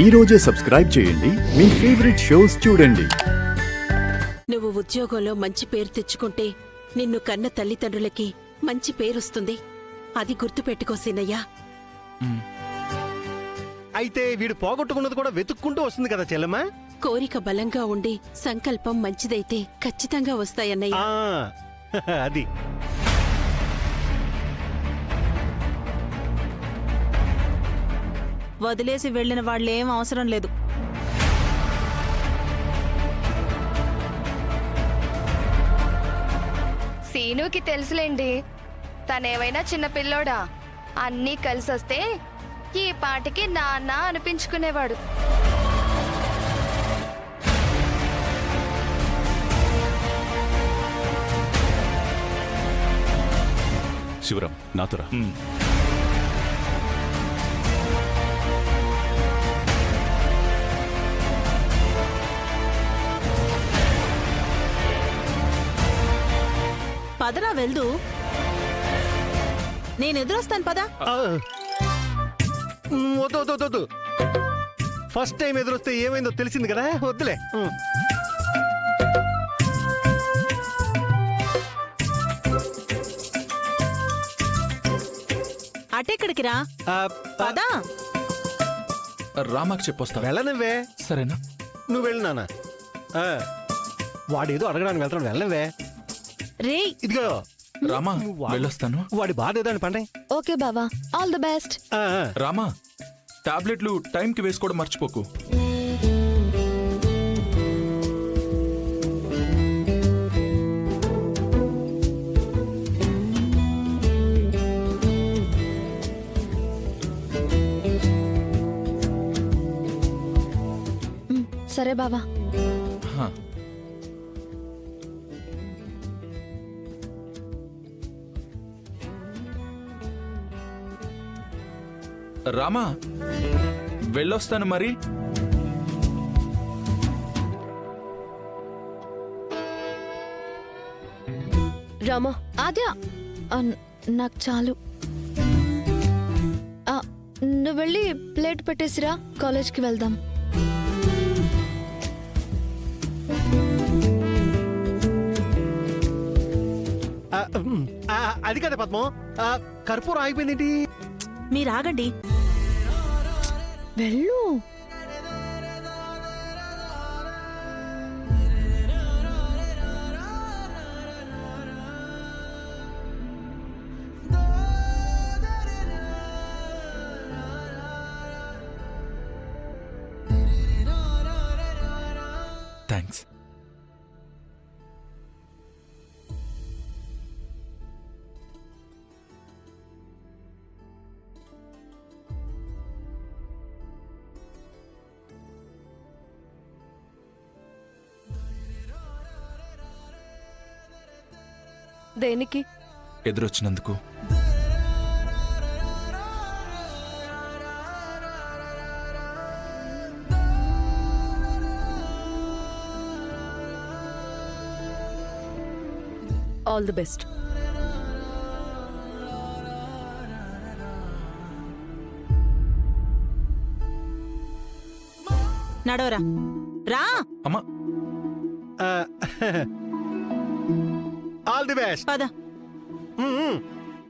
ఈ రోజే సబ్స్క్రైబ్ చేయండి మీ ఫేవరెట్ షోస్ చూడండి. నువ్వు ఉద్యోగంలో మంచి పేరు తెచ్చుకుంటే నిన్ను కన్న తల్లిదండ్రులకి మంచి పేరొస్తుంది. అది గుర్తుపెట్టుకో సీనయ్య. అయితే వీడు పోగొట్టుకున్నది కూడా వెతుక్కుంటూ వస్తుంది కదా చెల్లెమ్మా. కోరిక బలంగా ఉండి సంకల్పం మంచిదైతే ఖచ్చితంగా వస్తాయన్నయ్య. అది వదిలేసి వెళ్లిన వాళ్ళేం అవసరం లేదు. సీనుకి తెలుసులేండి, తనేవైనా చిన్నపిల్లోడా. అన్నీ కలిసొస్తే ఈ పాటికి నాన్న అనిపించుకునేవాడు. శివరాం నాతోరా. పదరా వెళ్దు, నేనెదురొస్తాను పదా. వద్దు. ఫస్ట్ టైం ఎదురొస్తే ఏమైందో తెలిసింది కదా, వద్దులే. అటెక్కడికి రా, పదా. రామాకి చెప్పొస్తా. వెళ్ళనివ్వే. సరేనా? నువ్వు వెళ్ళు నాన్న. వాడేదో అడగడానికి వెళ్తాడు, వెళ్ళనివ్వే. రే ఇదిగో రామా, వెళ్ళొస్తాను. వాడి బాధ ఏదో అని పండే. ఓకే బావా, ఆల్ ది బెస్ట్. రామా, టాబ్లెట్లు టైంకి వేసుకోవడం మర్చిపోకు. సరే బావా. హా. రామా, వెళ్ళొస్తాను మరి. రామా, ఆద్య, నాకు చాలు. నువ్వు వెళ్ళి ప్లేట్ పెట్టేసిరా, కాలేజ్కి వెళ్దాం. అది కదా పద్మం, కర్పూరం ఆగిపోయిందేంటి? మీరాగండి. వెళ్ళు. థ్యాంక్స్. దేనికి? ఎదురొచ్చినందుకు. All the best. నడవరా. రా. అమ్మా, ఆల్ ది బెస్ట్. పద.